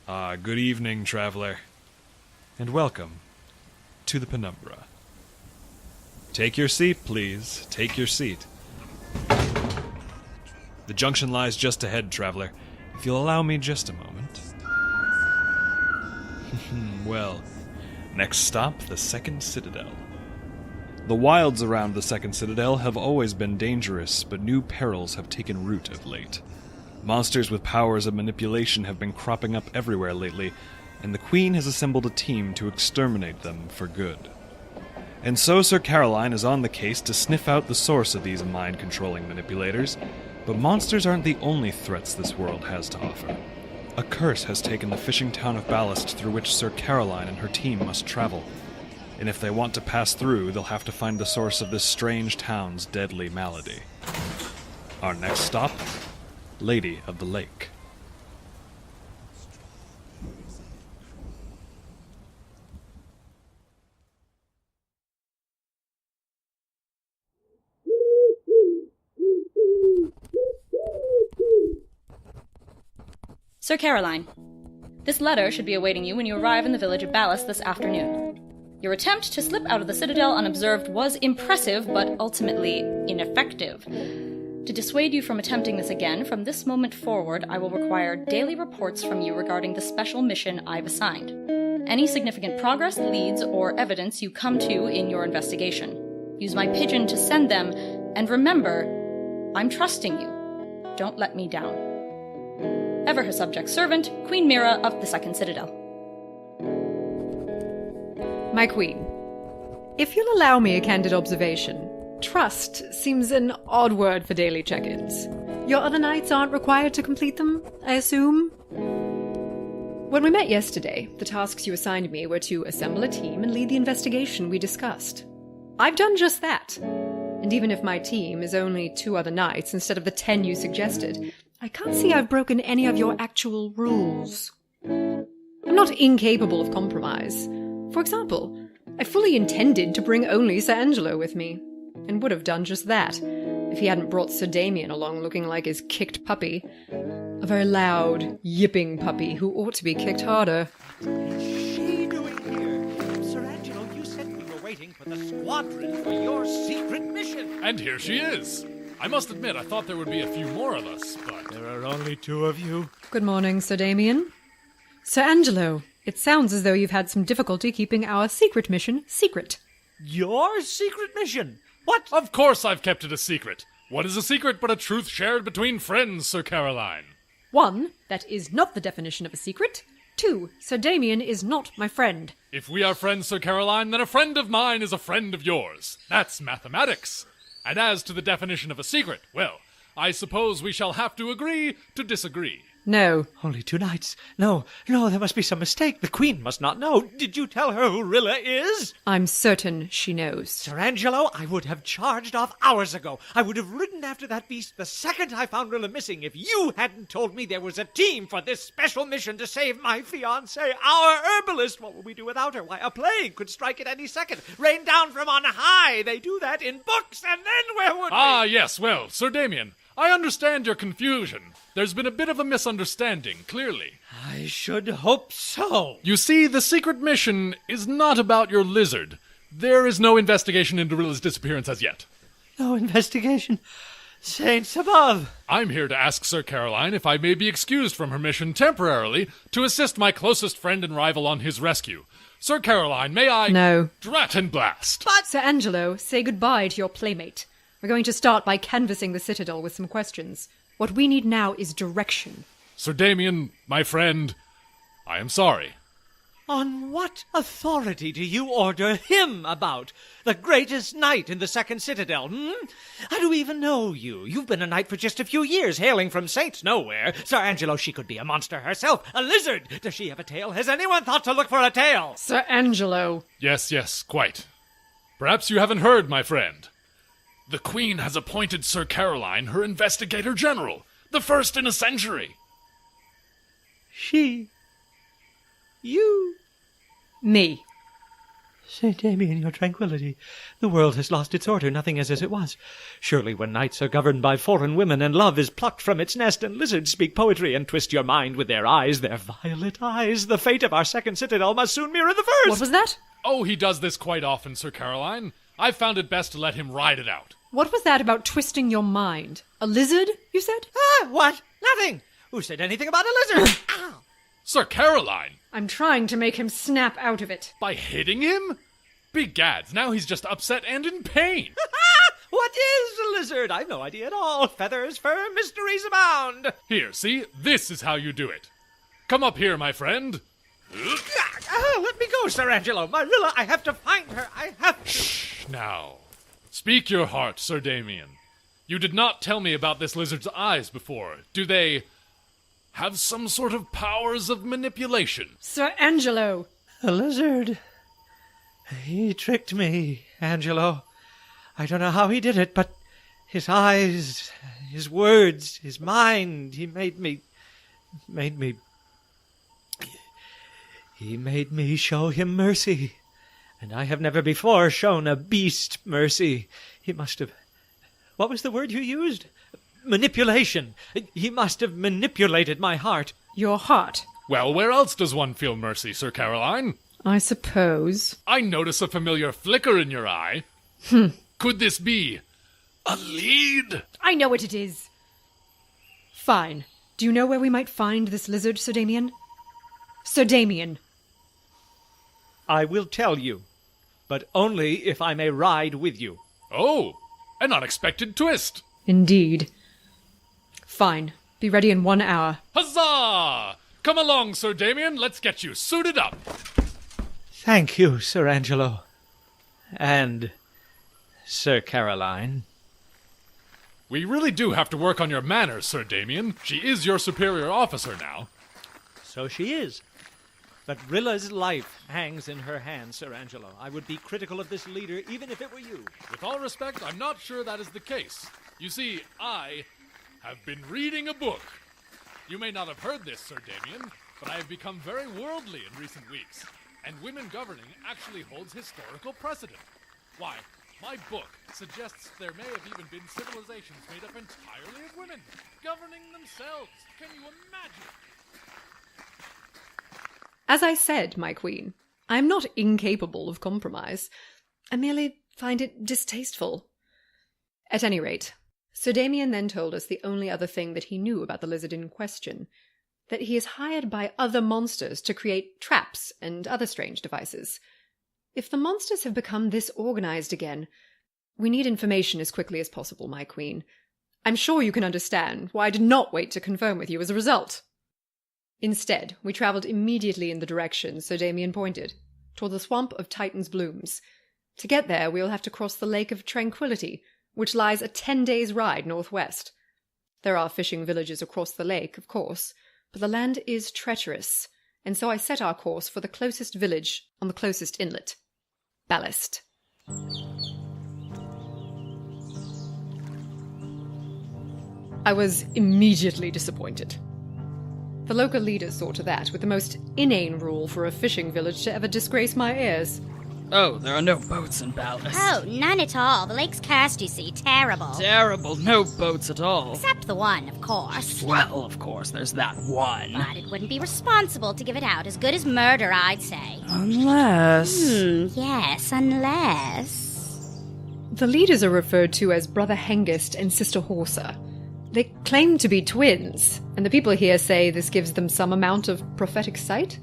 Good evening, traveler, and welcome to the Penumbra. Take your seat, please. Take your seat. The junction lies just ahead, traveler. If you'll allow me just a moment. Well, next stop, the Second Citadel. The wilds around the Second Citadel have always been dangerous, but new perils have taken root of late. Monsters with powers of manipulation have been cropping up everywhere lately, and the Queen has assembled a team to exterminate them for good. And so Sir Caroline is on the case to sniff out the source of these mind-controlling manipulators, but monsters aren't the only threats this world has to offer. A curse has taken the fishing town of Ballast through which Sir Caroline and her team must travel, and if they want to pass through, they'll have to find the source of this strange town's deadly malady. Our next stop? Lady of the Lake. Sir Caroline, this letter should be awaiting you when you arrive in the village of Ballast this afternoon. Your attempt to slip out of the Citadel unobserved was impressive, but ultimately ineffective. To dissuade you from attempting this again, from this moment forward, I will require daily reports from you regarding the special mission I've assigned. Any significant progress, leads, or evidence you come to in your investigation. Use my pigeon to send them, and remember, I'm trusting you. Don't let me down. Ever her subject servant, Queen Mira of the Second Citadel. My queen, if you'll allow me a candid observation, trust seems an odd word for daily check-ins. Your other knights aren't required to complete them, I assume? When we met yesterday, the tasks you assigned me were to assemble a team and lead the investigation we discussed. I've done just that. And even if my team is only 2 other knights instead of the 10 you suggested, I can't see I've broken any of your actual rules. I'm not incapable of compromise. For example, I fully intended to bring only Sir Angelo with me, and would have done just that, if he hadn't brought Sir Damien along looking like his kicked puppy. A very loud, yipping puppy who ought to be kicked harder. What is she doing here? Sir Angelo, you said we were waiting for the squadron for your secret mission. And here she is. I must admit, I thought there would be a few more of us, but... There are only 2 of you. Good morning, Sir Damien. Sir Angelo, it sounds as though you've had some difficulty keeping our secret mission secret. Your secret mission? What? Of course I've kept it a secret. What is a secret but a truth shared between friends, Sir Caroline? 1, that is not the definition of a secret. 2, Sir Damien is not my friend. If we are friends, Sir Caroline, then a friend of mine is a friend of yours. That's mathematics. And as to the definition of a secret, well, I suppose we shall have to agree to disagree. No. Only 2 knights. No, there must be some mistake. The Queen must not know. Did you tell her who Rilla is? I'm certain she knows. Sir Angelo, I would have charged off hours ago. I would have ridden after that beast the second I found Rilla missing if you hadn't told me there was a team for this special mission to save my fiancée, our herbalist. What will we do without her? Why, a plague could strike at any second. Rain down from on high. They do that in books, and then where would we? Ah, yes, well, Sir Damien, I understand your confusion. There's been a bit of a misunderstanding, clearly. I should hope so. You see, the secret mission is not about your lizard. There is no investigation into Rilla's disappearance as yet. No investigation. Saints above. I'm here to ask Sir Caroline if I may be excused from her mission temporarily to assist my closest friend and rival on his rescue. Sir Caroline, may I... No. Drat and blast. But, Sir Angelo, say goodbye to your playmate. We're going to start by canvassing the Citadel with some questions. What we need now is direction. Sir Damien, my friend, I am sorry. On what authority do you order him about? The greatest knight in the Second Citadel, How do we even know you? You've been a knight for just a few years, hailing from Saints Nowhere. Sir Angelo, she could be a monster herself, a lizard. Does she have a tail? Has anyone thought to look for a tail? Sir Angelo. Yes, quite. Perhaps you haven't heard, my friend. The Queen has appointed Sir Caroline her Investigator-General, the first in a century. She... You... Me. St. Damien, your tranquility. The world has lost its order. Nothing is as it was. Surely when knights are governed by foreign women and love is plucked from its nest and lizards speak poetry and twist your mind with their eyes, their violet eyes, the fate of our second citadel must soon mirror the first. What was that? Oh, he does this quite often, Sir Caroline. I found it best to let him ride it out. What was that about twisting your mind? A lizard, you said? What? Nothing. Who said anything about a lizard? Ow. Sir Caroline! I'm trying to make him snap out of it. By hitting him? Begads, now he's just upset and in pain. What is a lizard? I've no idea at all. Feathers, fur, mysteries abound. Here, see? This is how you do it. Come up here, my friend. Let me go, Sir Angelo. Marilla, I have to find her. I have to. Shh, now. Speak your heart, Sir Damien. You did not tell me about this lizard's eyes before. Do they have some sort of powers of manipulation? Sir Angelo! A lizard. He tricked me, Angelo. I don't know how he did it, but his eyes, his words, his mind, he made me show him mercy. And I have never before shown a beast mercy. He must have... What was the word you used? Manipulation. He must have manipulated my heart. Your heart? Well, where else does one feel mercy, Sir Caroline? I suppose. I notice a familiar flicker in your eye. Could this be a lead? I know what it is. Fine. Do you know where we might find this lizard, Sir Damien? Sir Damien. I will tell you, but only if I may ride with you. Oh, an unexpected twist. Indeed. Fine. Be ready in 1 hour. Huzzah! Come along, Sir Damien. Let's get you suited up. Thank you, Sir Angelo. And Sir Caroline. We really do have to work on your manners, Sir Damien. She is your superior officer now. So she is. But Rilla's life hangs in her hands, Sir Angelo. I would be critical of this leader even if it were you. With all respect, I'm not sure that is the case. You see, I have been reading a book. You may not have heard this, Sir Damien, but I have become very worldly in recent weeks. And women governing actually holds historical precedent. Why, my book suggests there may have even been civilizations made up entirely of women, governing themselves. Can you imagine? As I said, my queen, I am not incapable of compromise. I merely find it distasteful. At any rate, Sir Damien then told us the only other thing that he knew about the lizard in question, that he is hired by other monsters to create traps and other strange devices. If the monsters have become this organized again, we need information as quickly as possible, my queen. I'm sure you can understand why I did not wait to confirm with you as a result. Instead, we travelled immediately in the direction Sir Damien pointed, toward the swamp of Titan's Blooms. To get there, we will have to cross the Lake of Tranquility, which lies a 10 days' ride northwest. There are fishing villages across the lake, of course, but the land is treacherous, and so I set our course for the closest village on the closest inlet. Ballast. I was immediately disappointed. The local leaders saw to that, with the most inane rule for a fishing village to ever disgrace my ears. Oh, there are no boats in Ballast. Oh, none at all. The lake's cursed, you see. Terrible. Terrible. No boats at all. Except the one, of course. Well, of course, there's that one. But it wouldn't be responsible to give it out. As good as murder, I'd say. Unless... Yes, unless... The leaders are referred to as Brother Hengist and Sister Horsa. They claim to be twins, and the people here say this gives them some amount of prophetic sight.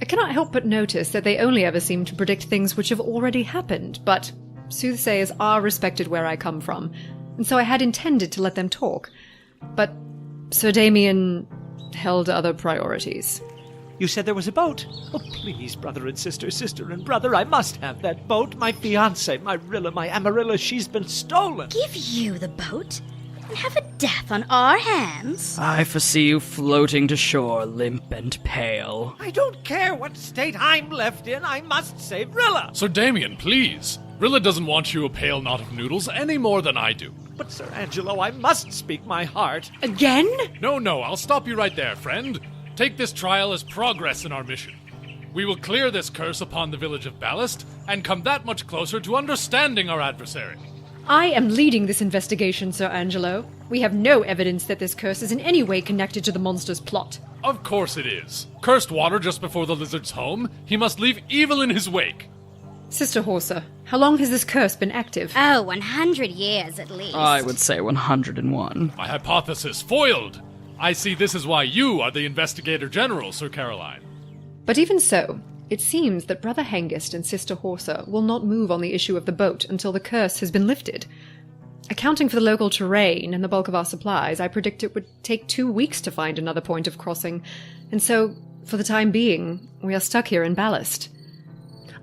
I cannot help but notice that they only ever seem to predict things which have already happened, but soothsayers are respected where I come from, and so I had intended to let them talk. But Sir Damien held other priorities. You said there was a boat. Oh, please, brother and sister, sister and brother, I must have that boat. My fiancée, my Rilla, my Amarilla, she's been stolen. Give you the boat? And have a death on our hands? I foresee you floating to shore, limp and pale. I don't care what state I'm left in. I must save Rilla. Sir Damien, please. Rilla doesn't want you a pale knot of noodles any more than I do. But, Sir Angelo, I must speak my heart. Again? No, I'll stop you right there, friend. Take this trial as progress in our mission. We will clear this curse upon the village of Ballast, and come that much closer to understanding our adversary. I am leading this investigation, Sir Angelo. We have no evidence that this curse is in any way connected to the monster's plot. Of course it is. Cursed water just before the lizard's home. He must leave evil in his wake. Sister Horsa, how long has this curse been active? Oh, 100 years at least. I would say 101. My hypothesis foiled. I see this is why you are the Investigator-General, Sir Caroline. But even so, it seems that Brother Hengist and Sister Horsa will not move on the issue of the boat until the curse has been lifted. Accounting for the local terrain and the bulk of our supplies, I predict it would take 2 weeks to find another point of crossing, and so, for the time being, we are stuck here in Ballast.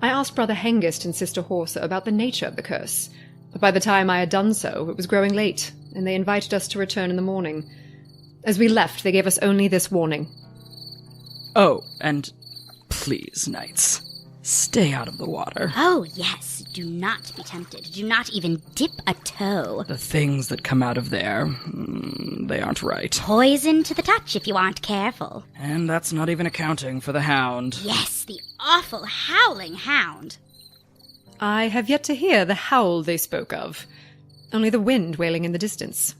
I asked Brother Hengist and Sister Horsa about the nature of the curse, but by the time I had done so, it was growing late, and they invited us to return in the morning. As we left, they gave us only this warning. Oh, and please, knights, stay out of the water. Oh, yes. Do not be tempted. Do not even dip a toe. The things that come out of there, they aren't right. Poison to the touch if you aren't careful. And that's not even accounting for the hound. Yes, the awful howling hound. I have yet to hear the howl they spoke of. Only the wind wailing in the distance.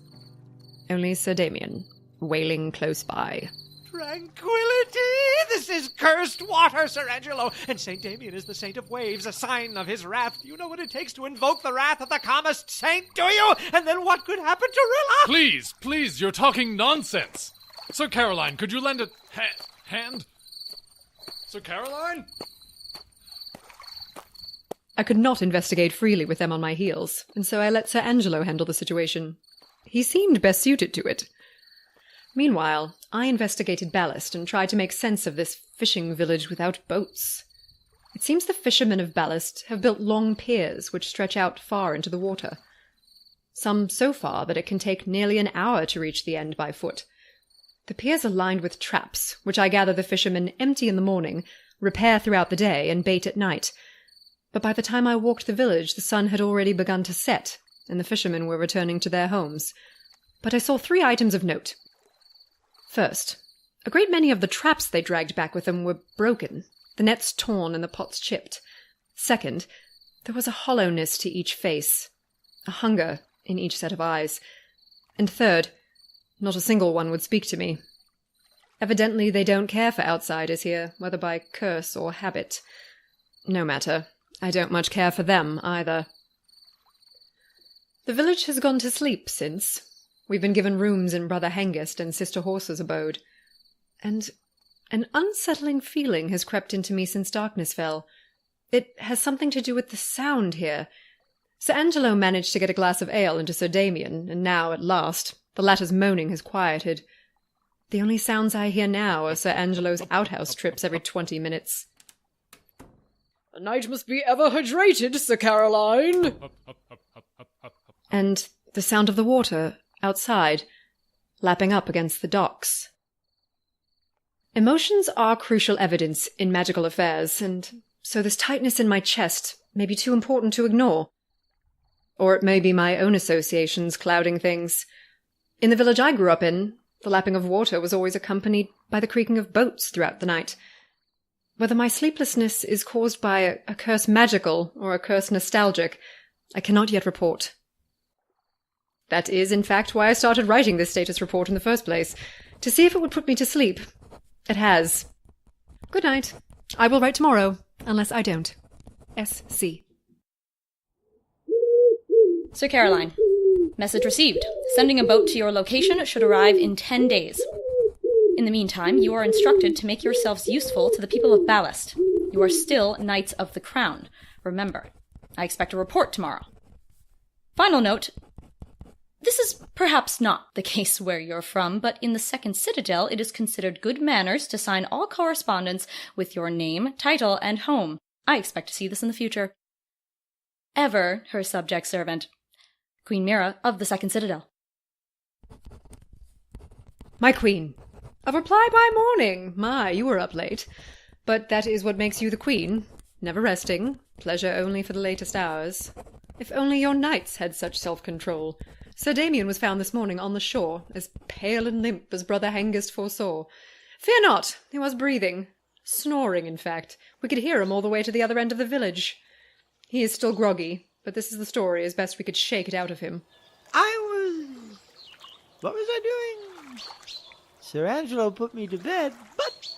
Only Sir Damien, wailing close by. Tranquility! This is cursed water, Sir Angelo, and St. Damien is the saint of waves, a sign of his wrath. You know what it takes to invoke the wrath of the calmest saint, do you? And then what could happen to Rilla? Please, you're talking nonsense. Sir Caroline, could you lend a hand? Sir Caroline? I could not investigate freely with them on my heels, and so I let Sir Angelo handle the situation. He seemed best suited to it. Meanwhile, I investigated Ballast and tried to make sense of this fishing village without boats. It seems the fishermen of Ballast have built long piers which stretch out far into the water. Some so far that it can take nearly an hour to reach the end by foot. The piers are lined with traps, which I gather the fishermen empty in the morning, repair throughout the day, and bait at night. But by the time I walked the village, the sun had already begun to set, and the fishermen were returning to their homes. But I saw 3 items of note. First, a great many of the traps they dragged back with them were broken, the nets torn and the pots chipped. Second, there was a hollowness to each face, a hunger in each set of eyes. And third, not a single one would speak to me. Evidently they don't care for outsiders here, whether by curse or habit. No matter, I don't much care for them either. The village has gone to sleep since. We've been given rooms in Brother Hengist and Sister Horsa's abode. And an unsettling feeling has crept into me since darkness fell. It has something to do with the sound here. Sir Angelo managed to get a glass of ale into Sir Damien, and now, at last, the latter's moaning has quieted. The only sounds I hear now are Sir Angelo's outhouse trips every 20 minutes. A knight must be ever hydrated, Sir Caroline. And the sound of the water outside, lapping up against the docks. Emotions are crucial evidence in magical affairs, and so this tightness in my chest may be too important to ignore. Or it may be my own associations clouding things. In the village I grew up in, the lapping of water was always accompanied by the creaking of boats throughout the night. Whether my sleeplessness is caused by a curse magical or a curse nostalgic, I cannot yet report. That is, in fact, why I started writing this status report in the first place, to see if it would put me to sleep. It has. Good night. I will write tomorrow, unless I don't. S.C. Sir Caroline. Message received. Sending a boat to your location should arrive in 10 days. In the meantime, you are instructed to make yourselves useful to the people of Ballast. You are still Knights of the Crown. Remember, I expect a report tomorrow. Final note. This is perhaps not the case where you're from, but in the Second Citadel it is considered good manners to sign all correspondence with your name, title, and home. I expect to see this in the future. Ever her subject servant, Queen Mira of the Second Citadel. My queen. A reply by morning. My, you were up late. But that is what makes you the queen. Never resting. Pleasure only for the latest hours. If only your knights had such self-control. Sir Damien was found this morning on the shore, as pale and limp as Brother Hengist foresaw. Fear not, he was breathing. Snoring, in fact. We could hear him all the way to the other end of the village. He is still groggy, but this is the story as best we could shake it out of him. What was I doing? Sir Angelo put me to bed, but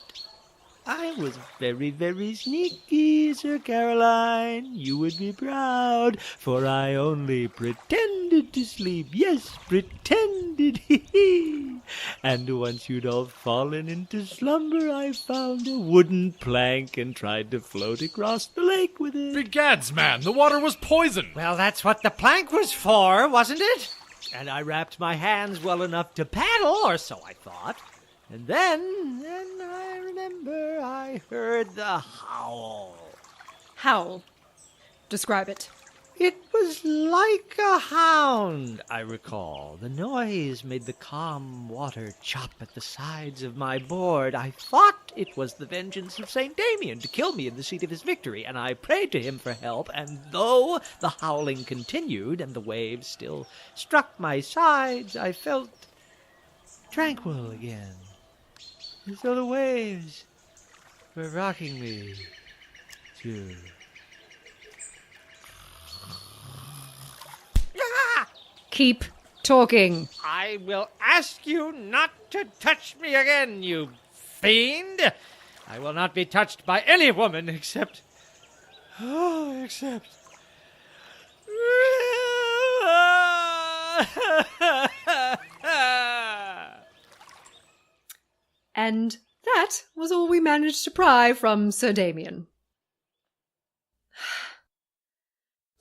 I was very, very sneaky, Sir Caroline. You would be proud, for I only pretended to sleep. Yes, pretended. And once you'd all fallen into slumber, I found a wooden plank and tried to float across the lake with it. Begads, man, the water was poison. Well, that's what the plank was for, wasn't it? And I wrapped my hands well enough to paddle, or so I thought. And then I remember I heard the howl. Howl. Describe it. It was like a hound, I recall. The noise made the calm water chop at the sides of my board. I thought it was the vengeance of St. Damien to kill me in the seat of his victory, and I prayed to him for help, and though the howling continued and the waves still struck my sides, I felt tranquil again. And so the waves were rocking me, too. Keep talking. I will ask you not to touch me again, you fiend. I will not be touched by any woman except... And that was all we managed to pry from Sir Damien.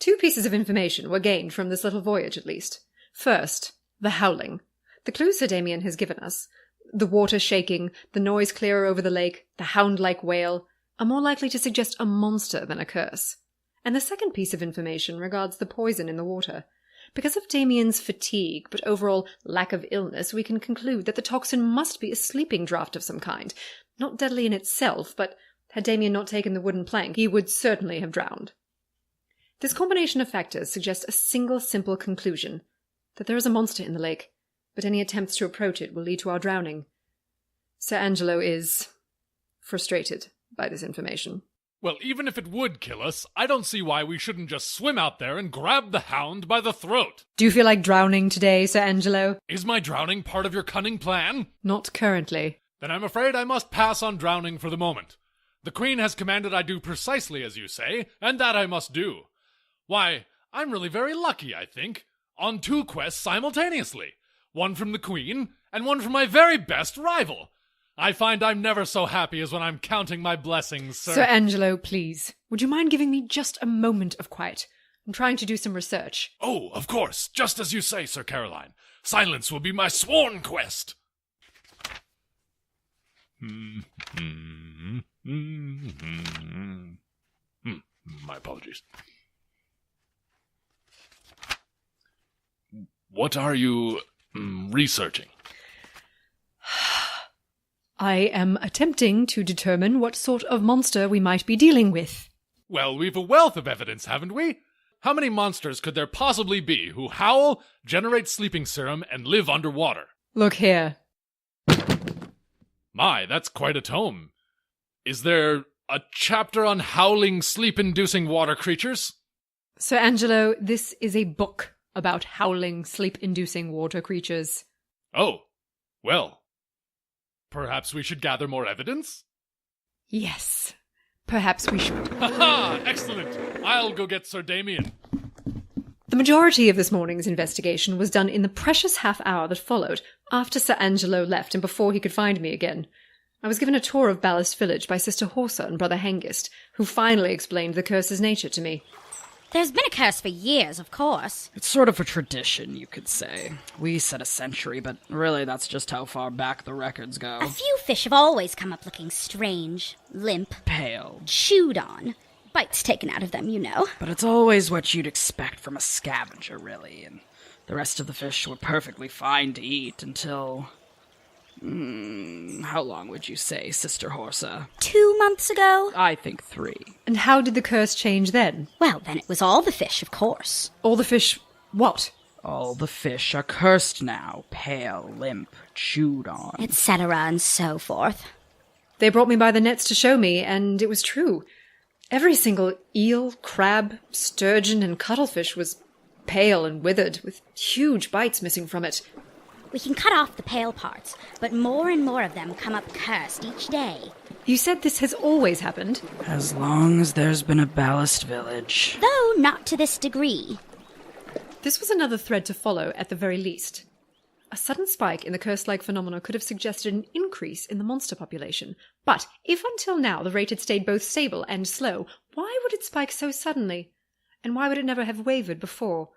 2 pieces of information were gained from this little voyage, at least. First, the howling. The clue Sir Damien has given us, the water shaking, the noise clearer over the lake, the hound-like wail, are more likely to suggest a monster than a curse. And the second piece of information regards the poison in the water. Because of Damien's fatigue, but overall lack of illness, we can conclude that the toxin must be a sleeping draught of some kind. Not deadly in itself, but had Damien not taken the wooden plank, he would certainly have drowned. This combination of factors suggests a single simple conclusion, that there is a monster in the lake, but any attempts to approach it will lead to our drowning. Sir Angelo is frustrated by this information. Well, even if it would kill us, I don't see why we shouldn't just swim out there and grab the hound by the throat. Do you feel like drowning today, Sir Angelo? Is my drowning part of your cunning plan? Not currently. Then I'm afraid I must pass on drowning for the moment. The Queen has commanded I do precisely as you say, and that I must do. Why, I'm really very lucky, I think, on 2 quests simultaneously. One from the Queen, and one from my very best rival. I find I'm never so happy as when I'm counting my blessings, sir. Sir Angelo, please. Would you mind giving me just a moment of quiet? I'm trying to do some research. Oh, of course. Just as you say, Sir Caroline. Silence will be my sworn quest. My apologies. What are you researching? I am attempting to determine what sort of monster we might be dealing with. Well, we've a wealth of evidence, haven't we? How many monsters could there possibly be who howl, generate sleeping serum, and live underwater? Look here. My, that's quite a tome. Is there a chapter on howling, sleep-inducing water creatures? Sir Angelo, this is a book about howling, sleep-inducing water creatures. Oh, well. Perhaps we should gather more evidence? Yes, perhaps we should. Ha-ha! Excellent! I'll go get Sir Damien. The majority of this morning's investigation was done in the precious half-hour that followed, after Sir Angelo left and before he could find me again. I was given a tour of Ballast Village by Sister Horsa and Brother Hengist, who finally explained the curse's nature to me. There's been a curse for years, of course. It's sort of a tradition, you could say. We said a century, but really that's just how far back the records go. A few fish have always come up looking strange, limp, Pale. chewed on. Bites taken out of them, you know. But it's always what you'd expect from a scavenger, really, and the rest of the fish were perfectly fine to eat until... how long would you say, Sister Horsa? 2 months ago? I think 3. And how did the curse change then? Well, then it was all the fish, of course. All the fish... what? All the fish are cursed now, pale, limp, chewed on. Etc. and so forth. They brought me by the nets to show me, and it was true. Every single eel, crab, sturgeon, and cuttlefish was pale and withered, with huge bites missing from it. We can cut off the pale parts, but more and more of them come up cursed each day. You said this has always happened? As long as there's been a ballast village. Though not to this degree. This was another thread to follow, at the very least. A sudden spike in the curse-like phenomena could have suggested an increase in the monster population. But if until now the rate had stayed both stable and slow, why would it spike so suddenly? And why would it never have wavered before?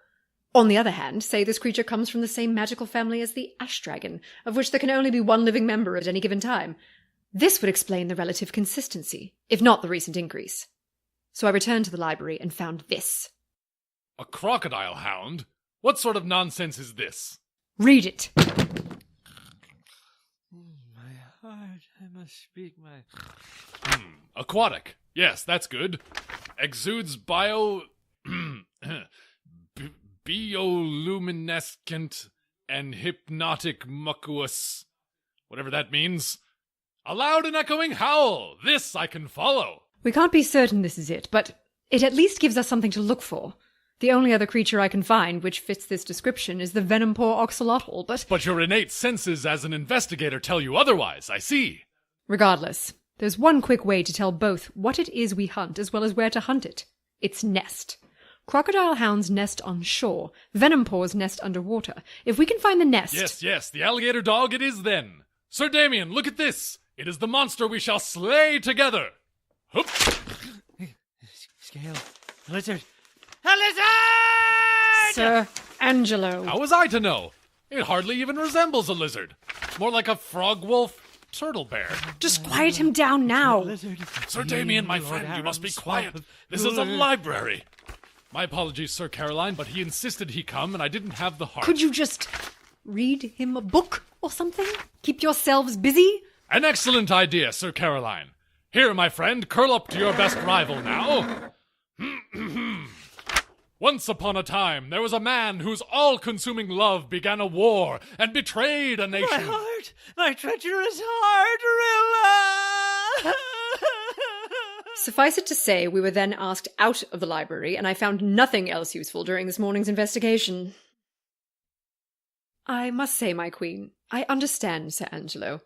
On the other hand, say this creature comes from the same magical family as the ash dragon, of which there can only be one living member at any given time. This would explain the relative consistency, if not the recent increase. So I returned to the library and found this. A crocodile hound? What sort of nonsense is this? Read it. My heart, I must speak my... Aquatic. Yes, that's good. Exudes bioluminescent and hypnotic mucus. Whatever that means. A loud and echoing howl. This I can follow. We can't be certain this is it, but it at least gives us something to look for. The only other creature I can find which fits this description is the venom-poor oxalotl, but... But your innate senses as an investigator tell you otherwise, I see. Regardless, there's one quick way to tell both what it is we hunt as well as where to hunt it. Its nest. Crocodile hounds nest on shore. Venom-paws nest underwater. If we can find the nest... Yes, the alligator dog it is then. Sir Damien, look at this. It is the monster we shall slay together. Hup. Scale. Lizard. A lizard! Sir Angelo. How was I to know? It hardly even resembles a lizard. More like a frog wolf turtle bear. Just quiet him down now. Sir Damien, my friend, you must be quiet. This is a library. My apologies, Sir Caroline, but he insisted he come, and I didn't have the heart. Could you just read him a book or something? Keep yourselves busy? An excellent idea, Sir Caroline. Here, my friend, curl up to your best rival now. Once upon a time, there was a man whose all-consuming love began a war and betrayed a nation. My heart! My treacherous heart, Rilla! Suffice it to say, we were then asked out of the library, and I found nothing else useful during this morning's investigation. I must say, my queen, I understand Sir Angelo.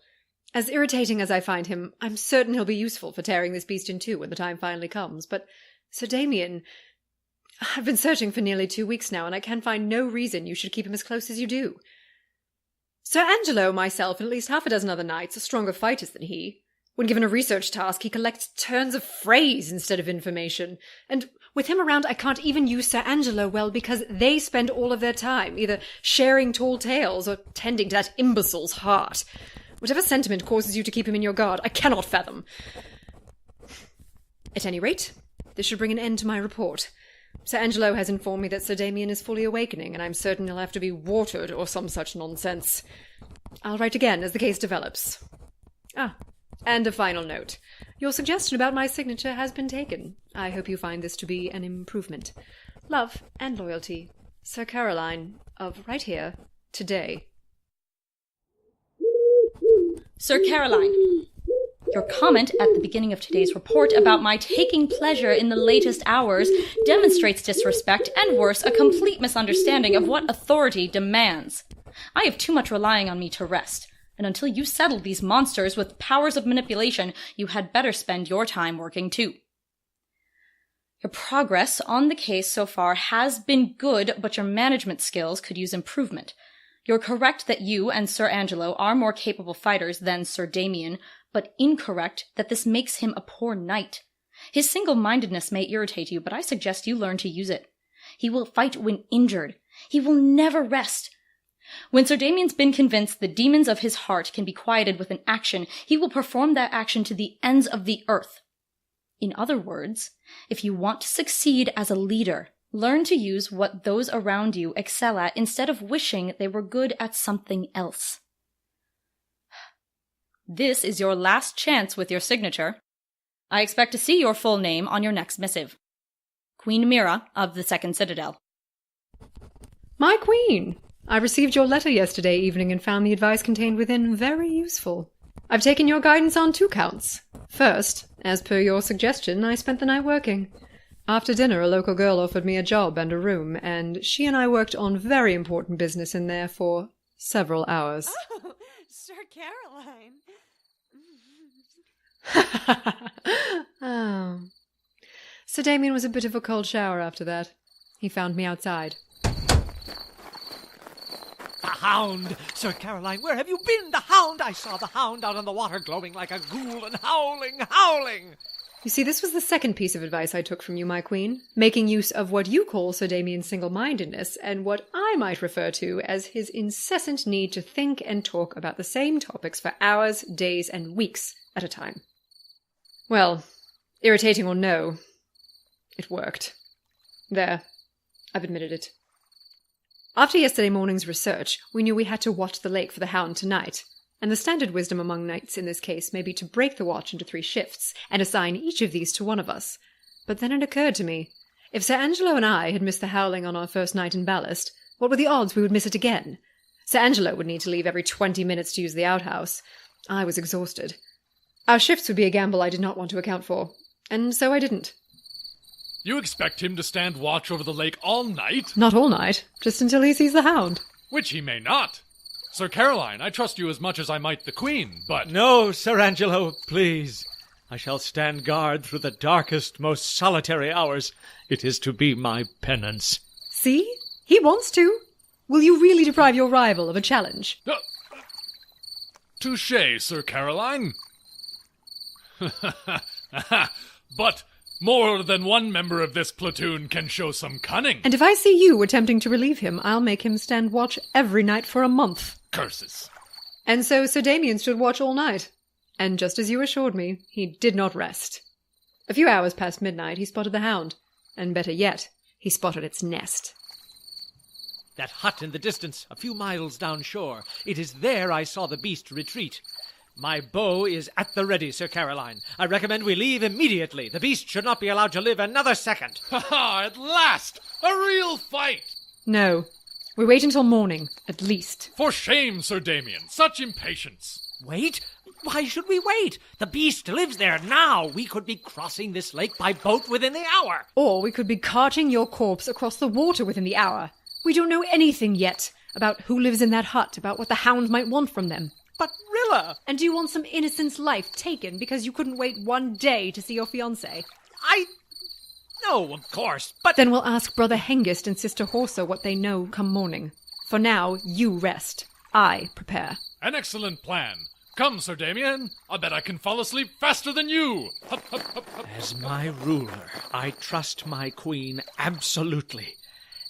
As irritating as I find him, I'm certain he'll be useful for tearing this beast in two when the time finally comes, but Sir Damien... I've been searching for nearly 2 weeks now, and I can find no reason you should keep him as close as you do. Sir Angelo, myself, and at least half a dozen other knights are stronger fighters than he. When given a research task, he collects turns of phrase instead of information. And with him around, I can't even use Sir Angelo well because they spend all of their time either sharing tall tales or tending to that imbecile's heart. Whatever sentiment causes you to keep him in your guard, I cannot fathom. At any rate, this should bring an end to my report. Sir Angelo has informed me that Sir Damien is fully awakening, and I'm certain he'll have to be watered or some such nonsense. I'll write again as the case develops. And a final note. Your suggestion about my signature has been taken. I hope you find this to be an improvement. Love and loyalty. Sir Caroline, of right here, today. Sir Caroline, your comment at the beginning of today's report about my taking pleasure in the latest hours demonstrates disrespect and, worse, a complete misunderstanding of what authority demands. I have too much relying on me to rest, and until you settle these monsters with powers of manipulation, you had better spend your time working too. Your progress on the case so far has been good, but your management skills could use improvement. You're correct that you and Sir Angelo are more capable fighters than Sir Damien, but incorrect that this makes him a poor knight. His single-mindedness may irritate you, but I suggest you learn to use it. He will fight when injured. He will never rest. When Sir Damien's been convinced the demons of his heart can be quieted with an action, he will perform that action to the ends of the earth. In other words, if you want to succeed as a leader, learn to use what those around you excel at instead of wishing they were good at something else. This is your last chance with your signature. I expect to see your full name on your next missive. Queen Mira of the Second Citadel. My queen! I received your letter yesterday evening and found the advice contained within very useful. I've taken your guidance on 2 counts. First, as per your suggestion, I spent the night working. After dinner, a local girl offered me a job and a room, and she and I worked on very important business in there for several hours. Oh, Sir Caroline. Oh. Sir Damien was a bit of a cold shower after that. He found me outside. The hound! Sir Caroline, where have you been? The hound! I saw the hound out on the water glowing like a ghoul and howling! You see, this was the second piece of advice I took from you, my queen, making use of what you call Sir Damien's single-mindedness and what I might refer to as his incessant need to think and talk about the same topics for hours, days, and weeks at a time. Well, irritating or no, it worked. There, I've admitted it. After yesterday morning's research, we knew we had to watch the lake for the hound tonight, and the standard wisdom among knights in this case may be to break the watch into 3 shifts and assign each of these to one of us. But then it occurred to me, if Sir Angelo and I had missed the howling on our first night in Ballast, what were the odds we would miss it again? Sir Angelo would need to leave every 20 minutes to use the outhouse. I was exhausted. Our shifts would be a gamble I did not want to account for, and so I didn't. You expect him to stand watch over the lake all night? Not all night, just until he sees the hound. Which he may not. Sir Caroline, I trust you as much as I might the Queen, but... No, Sir Angelo, please. I shall stand guard through the darkest, most solitary hours. It is to be my penance. See? He wants to. Will you really deprive your rival of a challenge? Touché, Sir Caroline. But more than one member of this platoon can show some cunning. And if I see you attempting to relieve him, I'll make him stand watch every night for a month. Curses. And so Sir Damien stood watch all night. And just as you assured me, he did not rest. A few hours past midnight, he spotted the hound. And better yet, he spotted its nest. That hut in the distance, a few miles down shore. It is there I saw the beast retreat. My bow is at the ready, Sir Caroline. I recommend we leave immediately. The beast should not be allowed to live another second. Ha! At last! A real fight! No. We wait until morning, at least. For shame, Sir Damien. Such impatience. Wait? Why should we wait? The beast lives there now. We could be crossing this lake by boat within the hour. Or we could be carting your corpse across the water within the hour. We don't know anything yet about who lives in that hut, about what the hound might want from them. But Rilla! And do you want some innocent's life taken because you couldn't wait one day to see your fiancé? No, of course, but... Then we'll ask Brother Hengist and Sister Horsa what they know come morning. For now, you rest. I prepare. An excellent plan. Come, Sir Damien. I bet I can fall asleep faster than you. Hup, hup, hup, hup. As my ruler, I trust my queen absolutely.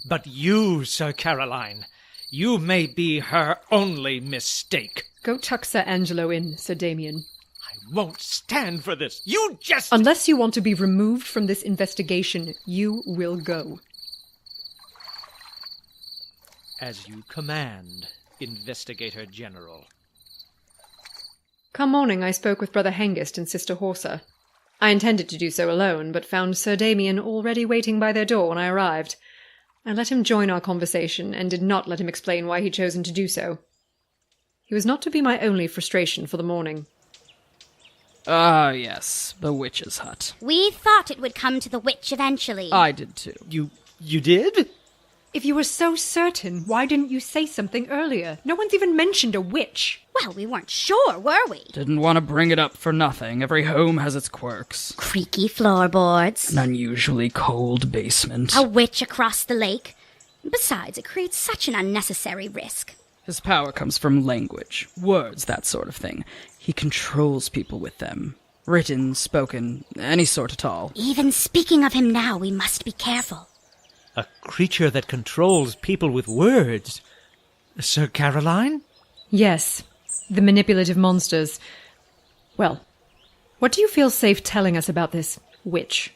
But you, Sir Caroline, you may be her only mistake. Go tuck Sir Angelo in, Sir Damien. I won't stand for this. You just... Unless you want to be removed from this investigation, you will go. As you command, Investigator-General. Come morning, I spoke with Brother Hengist and Sister Horsa. I intended to do so alone, but found Sir Damien already waiting by their door when I arrived. I let him join our conversation, and did not let him explain why he'd chosen to do so. He was not to be my only frustration for the morning. Ah, yes, the witch's hut. We thought it would come to the witch eventually. I did too. You did? If you were so certain, why didn't you say something earlier? No one's even mentioned a witch. Well, we weren't sure, were we? Didn't want to bring it up for nothing. Every home has its quirks. Creaky floorboards. An unusually cold basement. A witch across the lake. Besides, it creates such an unnecessary risk. His power comes from language, words, that sort of thing. He controls people with them. Written, spoken, any sort at all. Even speaking of him now, we must be careful. A creature that controls people with words. Sir Caroline? Yes, the manipulative monsters. Well, what do you feel safe telling us about this witch?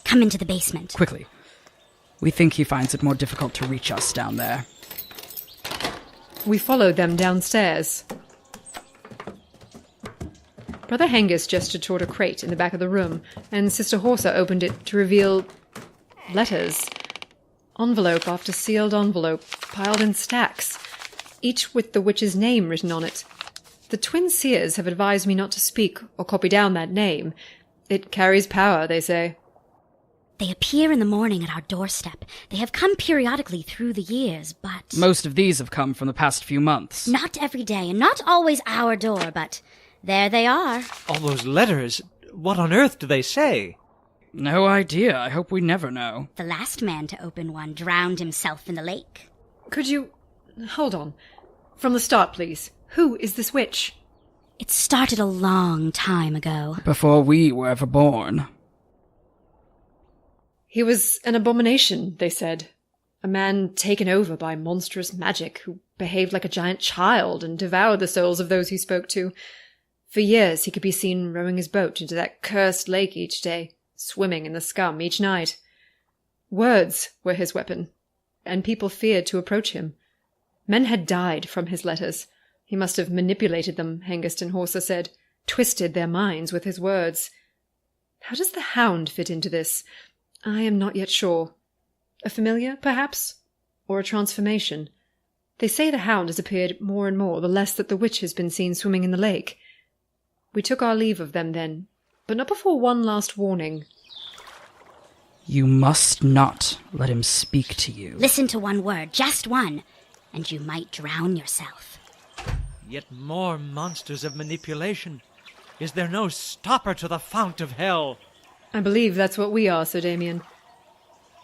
Come into the basement. Quickly. We think he finds it more difficult to reach us down there. We followed them downstairs. Brother Hengist gestured toward a crate in the back of the room, and Sister Horsa opened it to reveal letters. Envelope after sealed envelope, piled in stacks. each with the witch's name written on it. The twin seers have advised me not to speak or copy down that name. It carries power, they say. They appear in the morning at our doorstep. They have come periodically through the years, but... Most of these have come from the past few months. Not every day, and not always our door, but there they are. All those letters, what on earth do they say? No idea. I hope we never know. The last man to open one drowned himself in the lake. Could you... Hold on. From the start, please. Who is this witch? It started a long time ago. Before we were ever born. He was an abomination, they said. A man taken over by monstrous magic, who behaved like a giant child and devoured the souls of those he spoke to. For years he could be seen rowing his boat into that cursed lake each day, swimming in the scum each night. Words were his weapon, and people feared to approach him. Men had died from his letters. He must have manipulated them, Hengist and Horsa said, twisted their minds with his words. How does the hound fit into this? I am not yet sure. A familiar, perhaps? Or a transformation? They say the hound has appeared more and more the less that the witch has been seen swimming in the lake. We took our leave of them then, but not before one last warning. You must not let him speak to you. Listen to one word, just one, and you might drown yourself. Yet more monsters of manipulation. Is there no stopper to the fount of hell? I believe that's what we are, Sir Damien.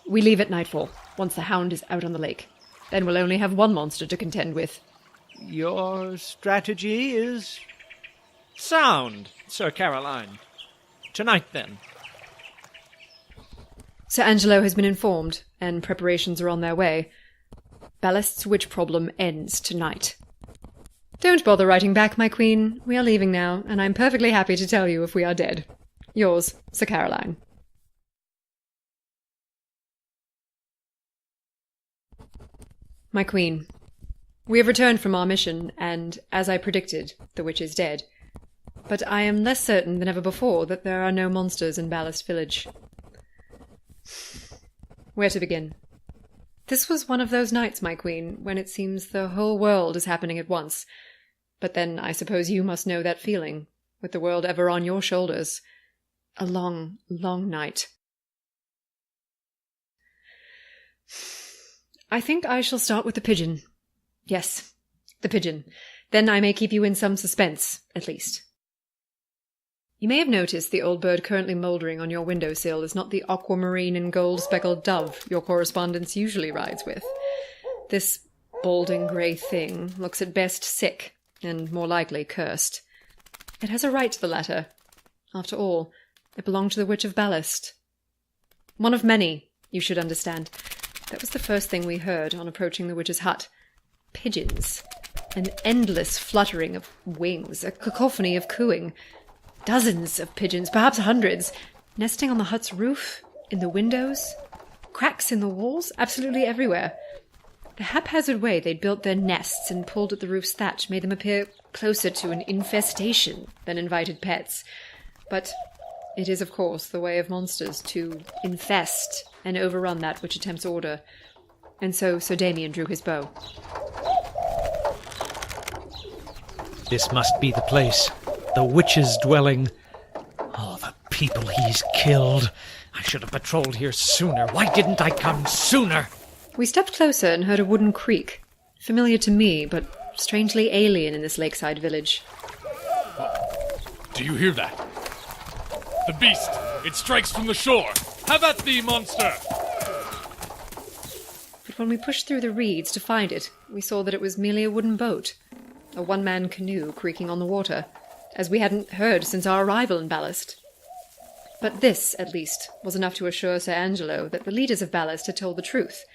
We leave at nightfall, once the hound is out on the lake. Then we'll only have one monster to contend with. Your strategy is sound, Sir Caroline. Tonight, then. Sir Angelo has been informed, and preparations are on their way. Ballast's witch problem ends tonight. Don't bother writing back, my queen. We are leaving now, and I'm perfectly happy to tell you if we are dead. Yours, Sir Caroline. My queen, we have returned from our mission, and, as I predicted, the witch is dead. But I am less certain than ever before that there are no monsters in Ballast Village. Where to begin? This was one of those nights, my queen, when it seems the whole world is happening at once. But then I suppose you must know that feeling, with the world ever on your shoulders. A long, long night. I think I shall start with the pigeon. Yes, the pigeon. Then I may keep you in some suspense, at least. You may have noticed the old bird currently mouldering on your windowsill is not the aquamarine and gold-speckled dove your correspondence usually rides with. This balding grey thing looks at best sick, and more likely cursed. It has a right to the latter. After all, it belonged to the Witch of Ballast. One of many, you should understand. That was the first thing we heard on approaching the witch's hut. Pigeons. An endless fluttering of wings, a cacophony of cooing. Dozens of pigeons, perhaps hundreds, nesting on the hut's roof, in the windows, cracks in the walls, absolutely everywhere. The haphazard way they'd built their nests and pulled at the roof's thatch made them appear closer to an infestation than invited pets. But it is, of course, the way of monsters to infest and overrun that which attempts order. And so Sir Damien drew his bow. This must be the place. The witch's dwelling. Oh, the people he's killed. I should have patrolled here sooner. Why didn't I come sooner? We stepped closer and heard a wooden creak. Familiar to me, but strangely alien in this lakeside village. Do you hear that? The beast! It strikes from the shore! Have at thee, monster! But when we pushed through the reeds to find it, we saw that it was merely a wooden boat. A one-man canoe creaking on the water, as we hadn't heard since our arrival in Ballast. But this, at least, was enough to assure Sir Angelo that the leaders of Ballast had told the truth,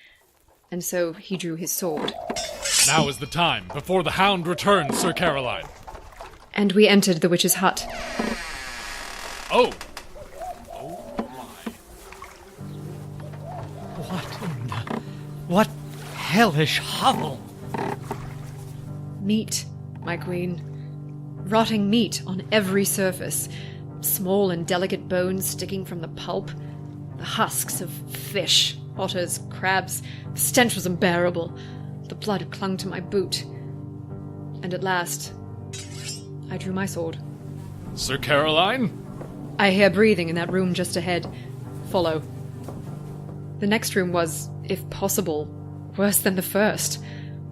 and so he drew his sword. Now is the time, before the hound returns, Sir Caroline. And we entered the witch's hut. Oh! Oh my. What hellish hovel? Meat, my queen. Rotting meat on every surface. Small and delicate bones sticking from the pulp. The husks of fish, otters, crabs. The stench was unbearable. The blood clung to my boot. And at last, I drew my sword. Sir Caroline? I hear breathing in that room just ahead. Follow. The next room was, if possible, worse than the first.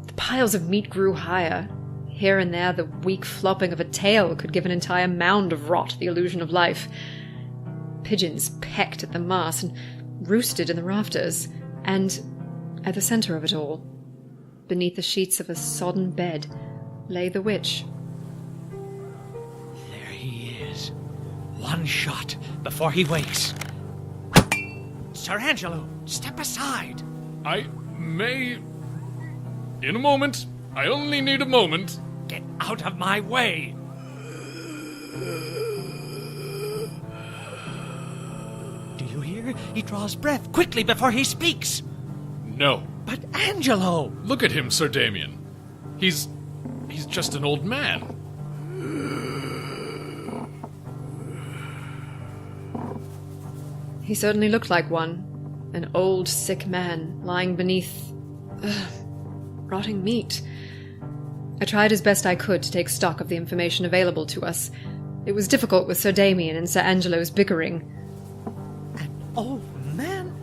The piles of meat grew higher. Here and there, the weak flopping of a tail could give an entire mound of rot the illusion of life. Pigeons pecked at the mass and roosted in the rafters. And at the center of it all, beneath the sheets of a sodden bed, lay the witch. There he is. One shot before he wakes. Sir Angelo, step aside. I may... In a moment. I only need a moment. Get out of my way. Do you hear? He draws breath quickly before he speaks. No. But Angelo! Look at him, Sir Damien. He's just an old man. He certainly looked like one. An old, sick man, lying beneath... rotting meat. I tried as best I could to take stock of the information available to us. It was difficult with Sir Damien and Sir Angelo's bickering. An old man?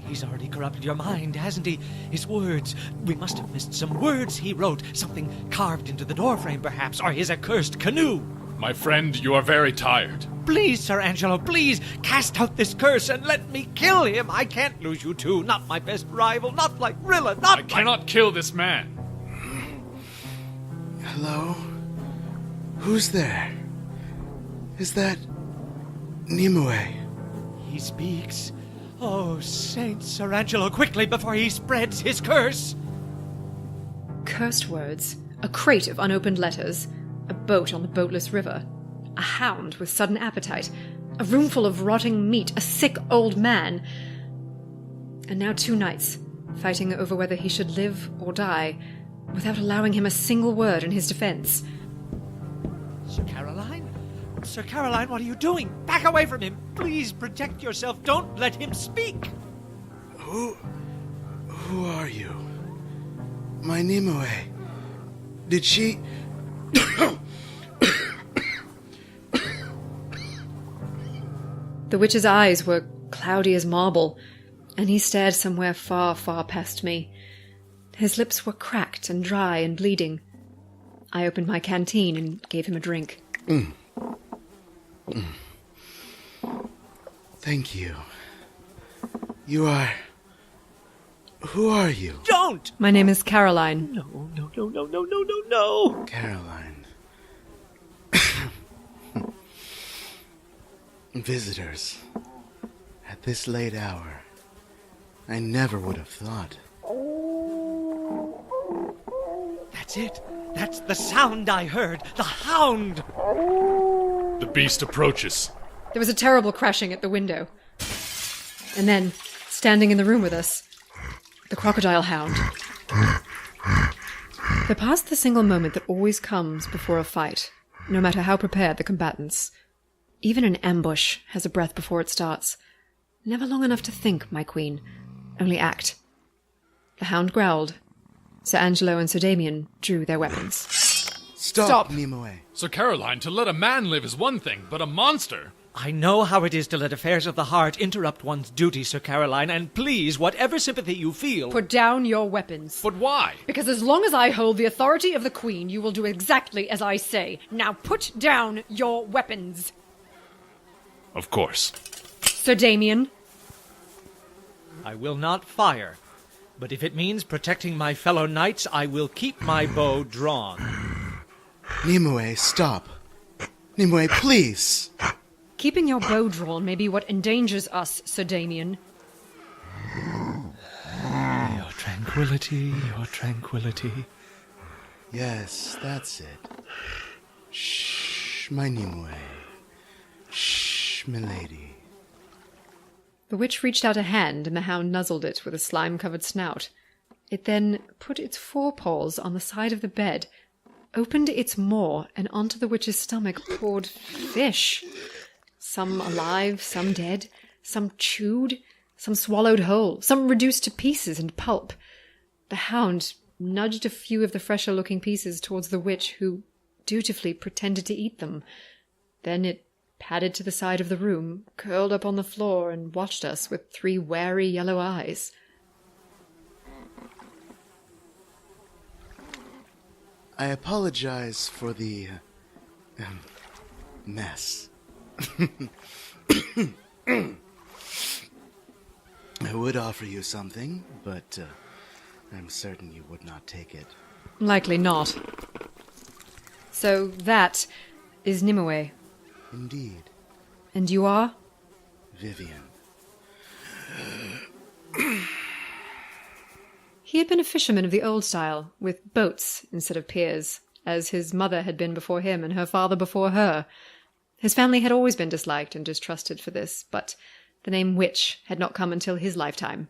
He's already corrupted your mind, hasn't he? His words. We must have missed some words he wrote. Something carved into the doorframe, perhaps, or his accursed canoe. My friend, you are very tired. Please, Sir Angelo, please, cast out this curse and let me kill him. I can't lose you two. Not my best rival, not like Rilla, not I cannot kill this man. Hello? Who's there? Is that... Nimue? He speaks. Oh, Saint Sir Angelo, quickly before he spreads his curse. Cursed words, a crate of unopened letters, a boat on the boatless river, a hound with sudden appetite, a roomful of rotting meat, a sick old man. And now 2 knights, fighting over whether he should live or die, without allowing him a single word in his defense. Sir Caroline? Sir Caroline, what are you doing? Back away from him. Please protect yourself. Don't let him speak. Who are you? My Nimue. Did she... The witch's eyes were cloudy as marble, and he stared somewhere far, far past me. His lips were cracked and dry and bleeding. I opened my canteen and gave him a drink. Thank you. You are... Who are you? Don't! My name is Caroline. No. Caroline. Visitors. At this late hour. I never would have thought. That's it. That's the sound I heard. The hound! The beast approaches. There was a terrible crashing at the window. And then, standing in the room with us, the crocodile hound. There passed the single moment that always comes before a fight, no matter how prepared the combatants. Even an ambush has a breath before it starts. Never long enough to think, my queen. Only act. The hound growled. Sir Angelo and Sir Damien drew their weapons. Stop, Nimue. Sir Caroline, to let a man live is one thing, but a monster... I know how it is to let affairs of the heart interrupt one's duty, Sir Caroline, and please, whatever sympathy you feel... Put down your weapons. But why? Because as long as I hold the authority of the queen, you will do exactly as I say. Now put down your weapons. Of course. Sir Damien. I will not fire, but if it means protecting my fellow knights, I will keep my bow drawn. Nimue, stop. Nimue, please. Keeping your bow drawn may be what endangers us, Sir Damien. Your tranquility, your tranquility. Yes, that's it. Shh, my Nimue. Shh, milady. The witch reached out a hand, and the hound nuzzled it with a slime-covered snout. It then put its forepaws on the side of the bed, opened its maw, and onto the witch's stomach poured fish. Some alive, some dead, some chewed, some swallowed whole, some reduced to pieces and pulp. The hound, nudged a few of the fresher-looking pieces towards the witch, who dutifully pretended to eat them. Then it padded to the side of the room, curled up on the floor, and watched us with 3 wary yellow eyes. I apologize for the mess. I would offer you something, but I'm certain you would not take it. Likely not. So that is Nimue. Indeed. And you are? Vivian. He had been a fisherman of the old style, with boats instead of piers, as his mother had been before him and her father before her. His family had always been disliked and distrusted for this, but the name witch had not come until his lifetime.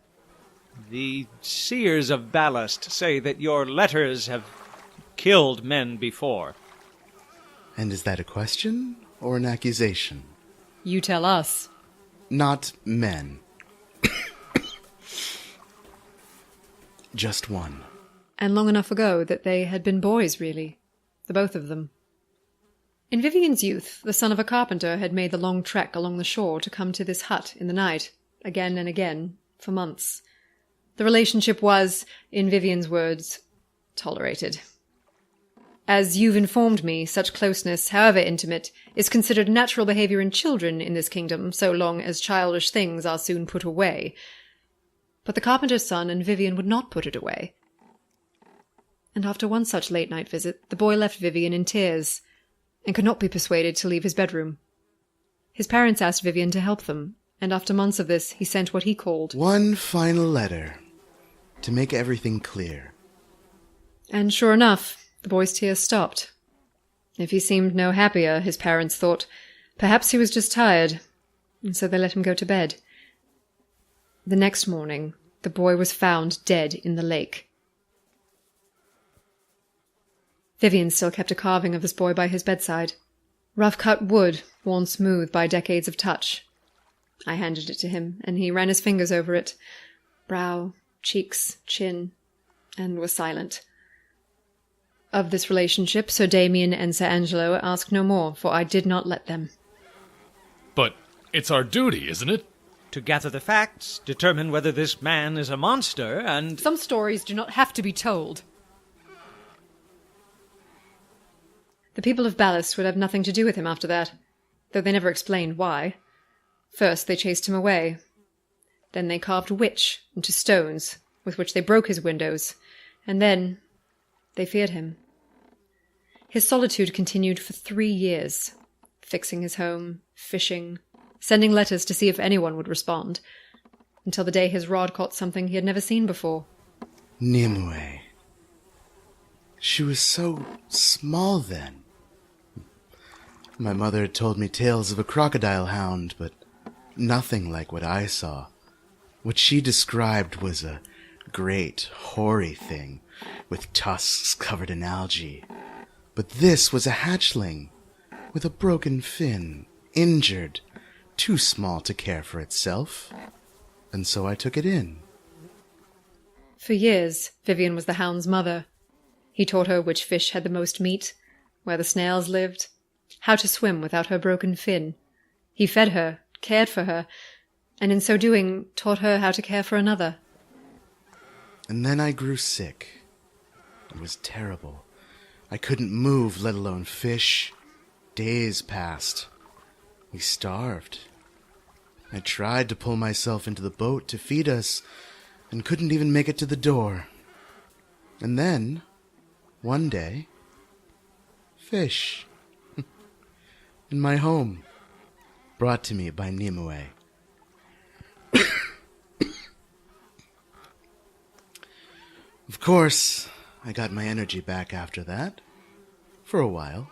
The seers of Ballast say that your letters have killed men before. And is that a question or an accusation? You tell us. Not men. Just one. And long enough ago that they had been boys, really. The both of them. In Vivian's youth, the son of a carpenter had made the long trek along the shore to come to this hut in the night, again and again, for months. The relationship was, in Vivian's words, tolerated. As you've informed me, such closeness, however intimate, is considered natural behavior in children in this kingdom, so long as childish things are soon put away. But the carpenter's son and Vivian would not put it away. And after one such late-night visit, the boy left Vivian in tears, and could not be persuaded to leave his bedroom. His parents asked Vivian to help them, and after months of this, he sent what he called one final letter, to make everything clear. And sure enough, the boy's tears stopped. If he seemed no happier, his parents thought, perhaps he was just tired, and so they let him go to bed. The next morning, the boy was found dead in the lake. Vivian still kept a carving of this boy by his bedside. Rough-cut wood, worn smooth by decades of touch. I handed it to him, and he ran his fingers over it. Brow, cheeks, chin, and was silent. Of this relationship, Sir Damien and Sir Angelo asked no more, for I did not let them. But it's our duty, isn't it? To gather the facts, determine whether this man is a monster, and... Some stories do not have to be told. The people of Ballast would have nothing to do with him after that, though they never explained why. First they chased him away. Then they carved witch into stones, with which they broke his windows, and then they feared him. His solitude continued for 3 years, fixing his home, fishing, sending letters to see if anyone would respond, until the day his rod caught something he had never seen before. Nimue. She was so small then. My mother had told me tales of a crocodile hound, but nothing like what I saw. What she described was a great, hoary thing, with tusks covered in algae. But this was a hatchling, with a broken fin, injured, too small to care for itself. And so I took it in. For years, Vivian was the hound's mother. He taught her which fish had the most meat, where the snails lived, how to swim without her broken fin. He fed her, cared for her, and in so doing taught her how to care for another. And then I grew sick. It was terrible. I couldn't move, let alone fish. Days passed. We starved. I tried to pull myself into the boat to feed us, and couldn't even make it to the door. And then, one day, fish. In my home, brought to me by Nimue. Of course, I got my energy back after that, for a while.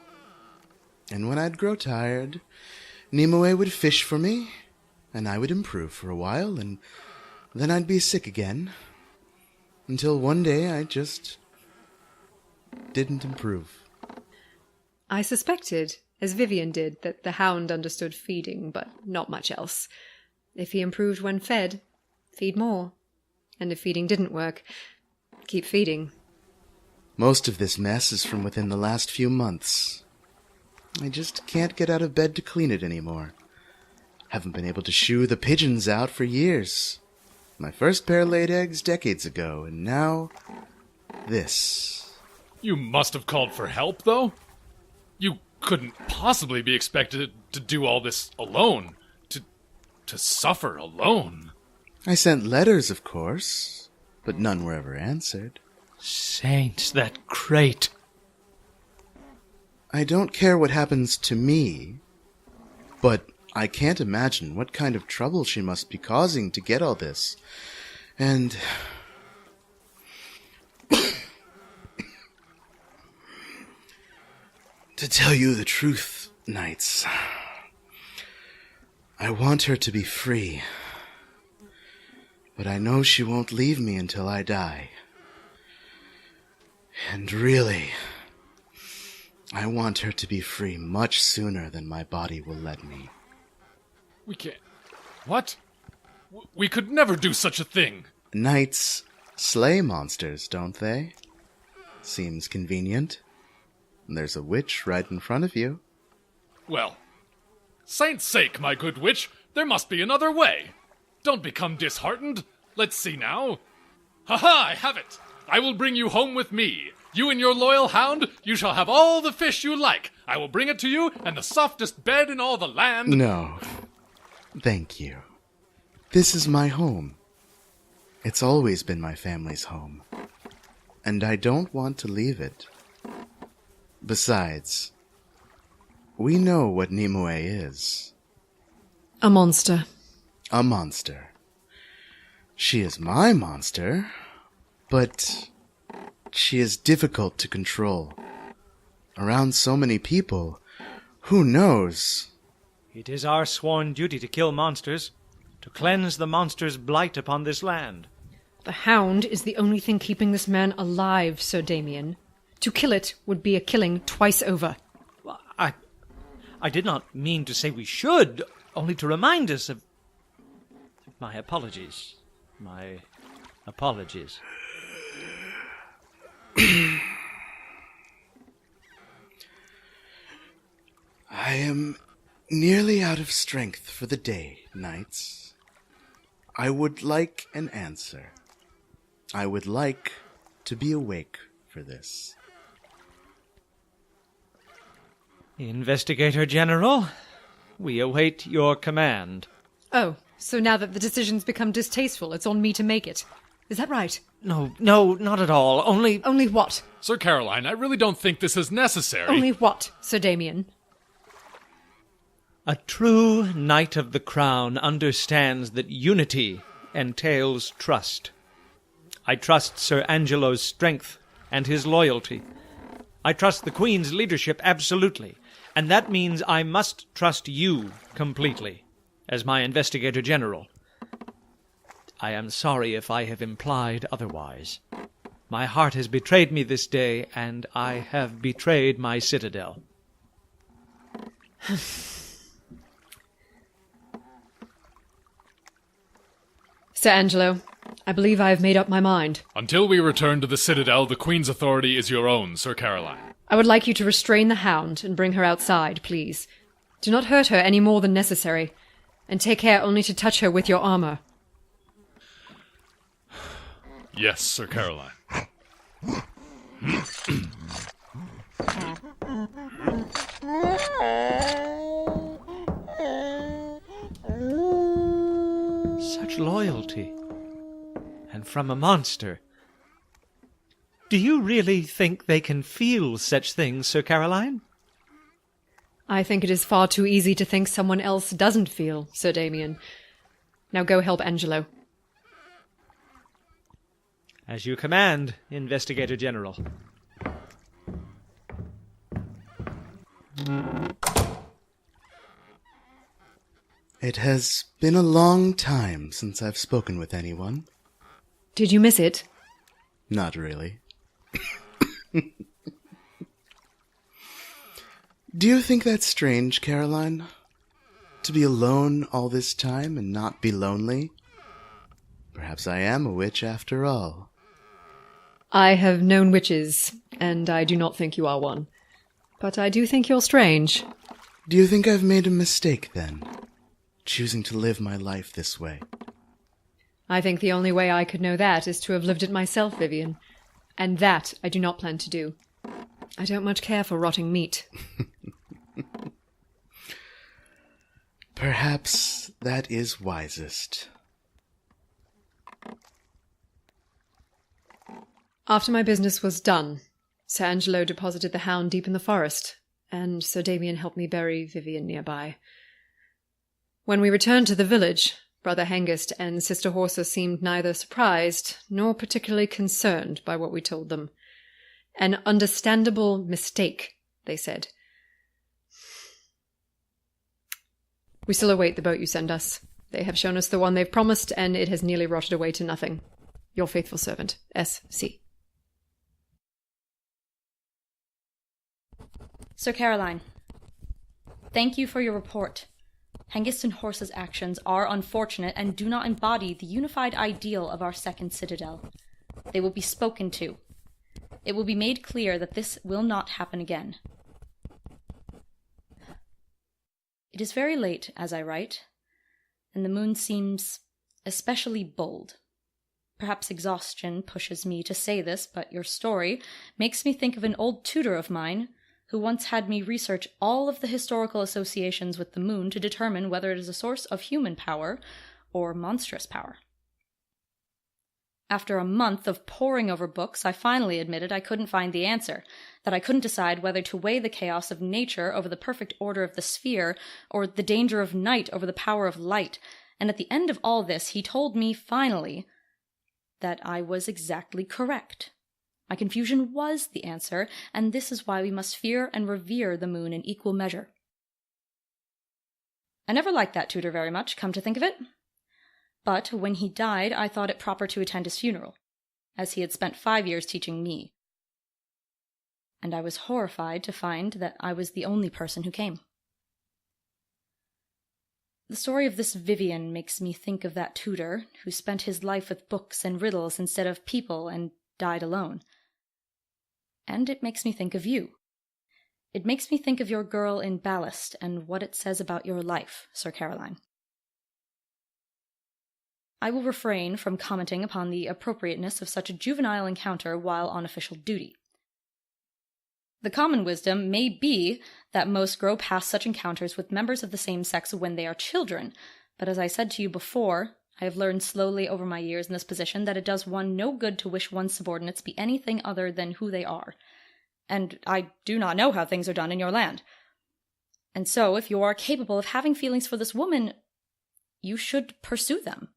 And when I'd grow tired, Nimue would fish for me, and I would improve for a while, and then I'd be sick again, until one day I just didn't improve. I suspected, as Vivian did, that the hound understood feeding, but not much else. If he improved when fed, feed more. And if feeding didn't work, keep feeding. Most of this mess is from within the last few months. I just can't get out of bed to clean it anymore. Haven't been able to shoo the pigeons out for years. My first pair laid eggs decades ago, and now this. You must have called for help, though? You couldn't possibly be expected to do all this alone. To suffer alone. I sent letters, of course, but none were ever answered. Saints, that crate! I don't care what happens to me, but I can't imagine what kind of trouble she must be causing to get all this. And to tell you the truth, Knights, I want her to be free. But I know she won't leave me until I die. And really, I want her to be free much sooner than my body will let me. We can't. What? We could never do such a thing. Knights slay monsters, don't they? Seems convenient. There's a witch right in front of you. Well, saint's sake, my good witch, there must be another way. Don't become disheartened. Let's see now. Ha-ha, I have it. I will bring you home with me. You and your loyal hound, you shall have all the fish you like. I will bring it to you, and the softest bed in all the land. No. Thank you. This is my home. It's always been my family's home. And I don't want to leave it. Besides, we know what Nimue is. A monster. A monster. She is my monster, but she is difficult to control. Around so many people, who knows? It is our sworn duty to kill monsters, to cleanse the monster's blight upon this land. The hound is the only thing keeping this man alive, Sir Damien. To kill it would be a killing twice over. Well, I did not mean to say we should, only to remind us of... My apologies. My apologies. I am nearly out of strength for the day, Knights. I would like an answer. I would like to be awake for this. Investigator-General, we await your command. Oh, so now that the decision's become distasteful, it's on me to make it. Is that right? No, not at all. Only what? Sir Caroline, I really don't think this is necessary. Only what, Sir Damien? a true Knight of the Crown understands that unity entails trust. I trust Sir Angelo's strength and his loyalty. I trust the Queen's leadership absolutely, and that means I must trust you completely, as my Investigator-General. I am sorry if I have implied otherwise. My heart has betrayed me this day, and I have betrayed my citadel. Sir Angelo, I believe I have made up my mind. Until we return to the Citadel, the Queen's authority is your own, Sir Caroline. I would like you to restrain the hound and bring her outside, please. Do not hurt her any more than necessary, and take care only to touch her with your armor. Yes, Sir Caroline. Such loyalty. And from a monster. Do you really think they can feel such things, Sir Caroline? I think it is far too easy to think someone else doesn't feel, Sir Damien. Now go help Angelo. As you command, Investigator-General. It has been a long time since I've spoken with anyone. Did you miss it? Not really. Do you think that's strange, Caroline? To be alone all this time and not be lonely? Perhaps I am a witch after all. I have known witches, and I do not think you are one. But I do think you're strange. Do you think I've made a mistake, then? Choosing to live my life this way? I think the only way I could know that is to have lived it myself, Vivian. And that I do not plan to do. I don't much care for rotting meat. Perhaps that is wisest. After my business was done, Sir Angelo deposited the hound deep in the forest, and Sir Damien helped me bury Vivian nearby. When we returned to the village, Brother Hengist and Sister Horsa seemed neither surprised nor particularly concerned by what we told them. An understandable mistake, they said. We still await the boat you send us. They have shown us the one they've promised, and it has nearly rotted away to nothing. Your faithful servant, S.C. Sir Caroline, thank you for your report. Hengist and Horsa's actions are unfortunate and do not embody the unified ideal of our Second Citadel. They will be spoken to. It will be made clear that this will not happen again. It is very late as I write, and the moon seems especially bold. Perhaps exhaustion pushes me to say this, but your story makes me think of an old tutor of mine who once had me research all of the historical associations with the moon to determine whether it is a source of human power or monstrous power. After a month of poring over books, I finally admitted I couldn't find the answer, that I couldn't decide whether to weigh the chaos of nature over the perfect order of the sphere, or the danger of night over the power of light, and at the end of all this he told me, finally, that I was exactly correct. My confusion was the answer, and this is why we must fear and revere the moon in equal measure. I never liked that tutor very much, come to think of it. But when he died, I thought it proper to attend his funeral, as he had spent 5 years teaching me. And I was horrified to find that I was the only person who came. The story of this Vivian makes me think of that tutor who spent his life with books and riddles instead of people and died alone. And it makes me think of you. It makes me think of your girl in Ballast and what it says about your life, Sir Caroline. I will refrain from commenting upon the appropriateness of such a juvenile encounter while on official duty. The common wisdom may be that most grow past such encounters with members of the same sex when they are children, but as I said to you before, I have learned slowly over my years in this position that it does one no good to wish one's subordinates be anything other than who they are. And I do not know how things are done in your land. And so, if you are capable of having feelings for this woman, you should pursue them.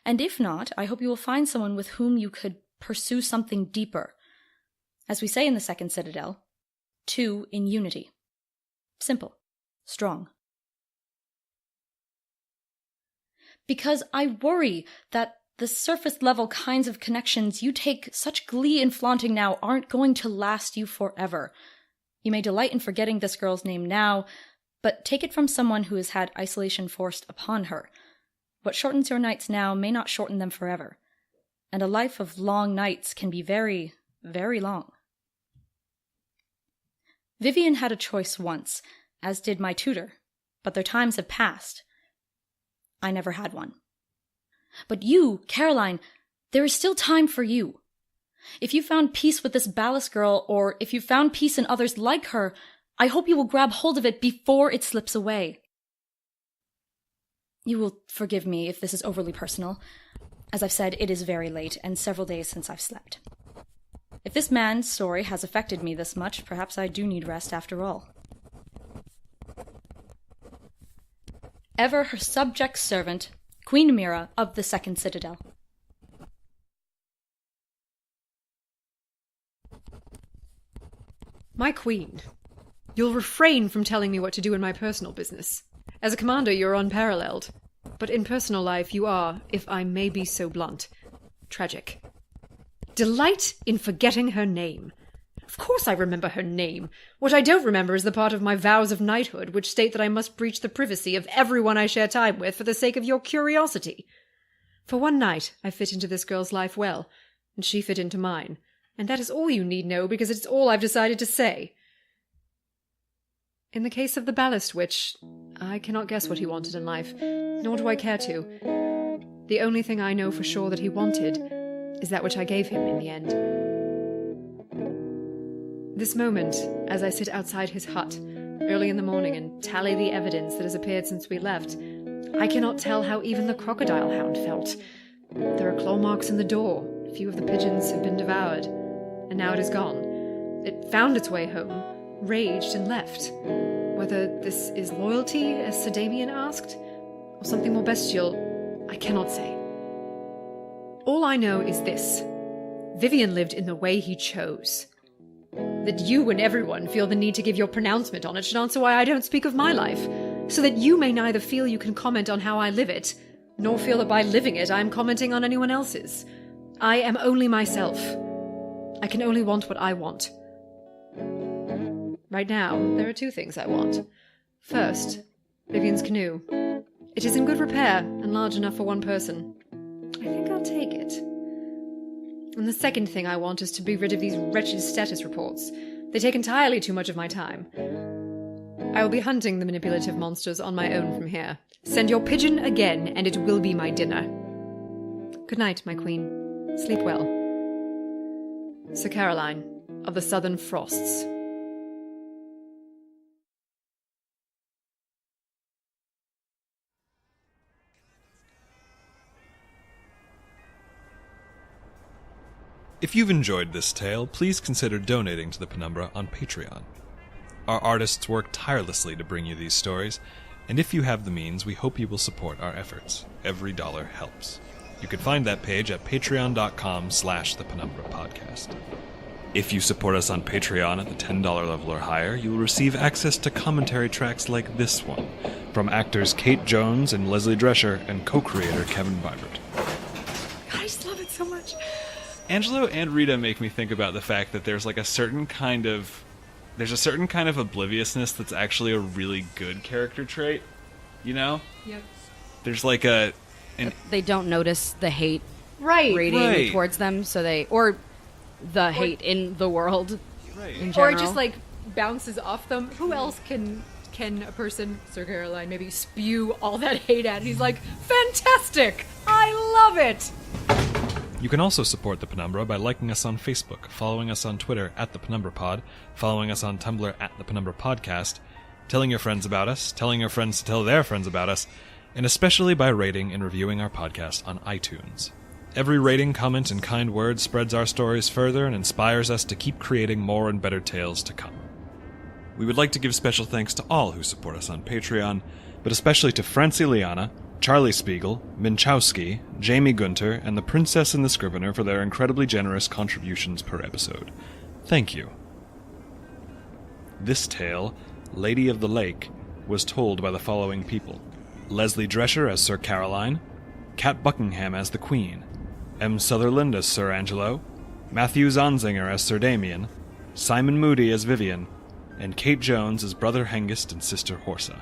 And if not, I hope you will find someone with whom you could pursue something deeper. As we say in the Second Citadel, 2 in unity. Simple. Strong. Because I worry that the surface-level kinds of connections you take such glee in flaunting now aren't going to last you forever. You may delight in forgetting this girl's name now, but take it from someone who has had isolation forced upon her. What shortens your nights now may not shorten them forever, and a life of long nights can be very, very long. Vivian had a choice once, as did my tutor, but their times have passed. I never had one. But you, Caroline, there is still time for you. If you found peace with this Ballast girl, or if you found peace in others like her, I hope you will grab hold of it before it slips away. You will forgive me if this is overly personal. As I've said, it is very late, and several days since I've slept. If this man's story has affected me this much, perhaps I do need rest after all. Ever her subject servant, Queen Mira of the Second Citadel. My queen, you'll refrain from telling me what to do in my personal business. As a commander, you're unparalleled. But in personal life, you are, if I may be so blunt, tragic. Delight in forgetting her name. Of course I remember her name. What I don't remember is the part of my vows of knighthood which state that I must breach the privacy of everyone I share time with for the sake of your curiosity. For one night I fit into this girl's life well, and she fit into mine. And that is all you need know, because it's all I've decided to say. In the case of the Ballast Witch, I cannot guess what he wanted in life, nor do I care to. The only thing I know for sure that he wanted is that which I gave him in the end. This moment, as I sit outside his hut, early in the morning, and tally the evidence that has appeared since we left, I cannot tell how even the crocodile hound felt. There are claw marks in the door. A few of the pigeons have been devoured, and now it is gone. It found its way home, raged, and left. Whether this is loyalty, as Sir Damien asked, or something more bestial, I cannot say. All I know is this. Vivian lived in the way he chose. That you and everyone feel the need to give your pronouncement on it should answer why I don't speak of my life, so that you may neither feel you can comment on how I live it, nor feel that by living it I am commenting on anyone else's. I am only myself. I can only want what I want. Right now, there are two things I want. First, Vivian's canoe. It is in good repair, and large enough for one person. I think I'll take it. And the second thing I want is to be rid of these wretched status reports. They take entirely too much of my time. I will be hunting the manipulative monsters on my own from here. Send your pigeon again, and it will be my dinner. Good night, my queen. Sleep well. Sir Caroline, of the Southern Frosts. If you've enjoyed this tale, please consider donating to the Penumbra on Patreon. Our artists work tirelessly to bring you these stories, and if you have the means, we hope you will support our efforts. Every dollar helps. You can find that page at patreon.com/thpenumbrapodcast. If you support us on Patreon at the $10 level or higher, you will receive access to commentary tracks like this one, from actors Kate Jones and Leslie Drescher and co-creator Kevin Vibert. I just love it so much. Angelo and Rita make me think about the fact that there's a certain kind of obliviousness that's actually a really good character trait, you know? Yep. There's they don't notice the hate radiating Right. towards them, the hate in the world in Or general. it just bounces off them. Who else can a person, Sir Caroline, maybe spew all that hate at? He's like, fantastic! I love it! You can also support the Penumbra by liking us on Facebook, following us on Twitter at the Penumbra Pod, following us on Tumblr at the Penumbra Podcast, telling your friends about us, telling your friends to tell their friends about us, and especially by rating and reviewing our podcast on iTunes. Every rating, comment, and kind word spreads our stories further and inspires us to keep creating more and better tales to come. We would like to give special thanks to all who support us on Patreon, but especially to Francie Liana, Charlie Spiegel, Minchowski, Jamie Gunter, and the Princess and the Scrivener for their incredibly generous contributions per episode. Thank you. This tale, Lady of the Lake, was told by the following people: Leslie Drescher as Sir Caroline, Kat Buckingham as the Queen, M. Sutherland as Sir Angelo, Matthew Zonzinger as Sir Damien, Simon Moody as Vivian, and Kate Jones as Brother Hengist and Sister Horsa.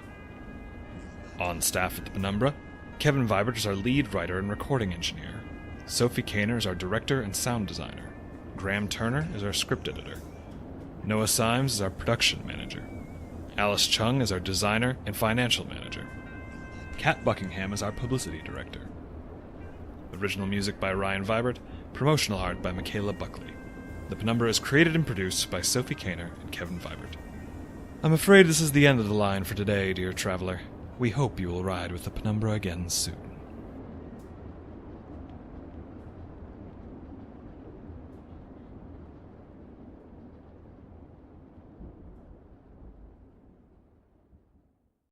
On staff at the Penumbra, Kevin Vibert is our lead writer and recording engineer. Sophie Kaner is our director and sound designer. Graham Turner is our script editor. Noah Symes is our production manager. Alice Chung is our designer and financial manager. Kat Buckingham is our publicity director. Original music by Ryan Vibert, promotional art by Michaela Buckley. The Penumbra is created and produced by Sophie Kaner and Kevin Vibert. I'm afraid this is the end of the line for today, dear traveler. We hope you will ride with the Penumbra again soon.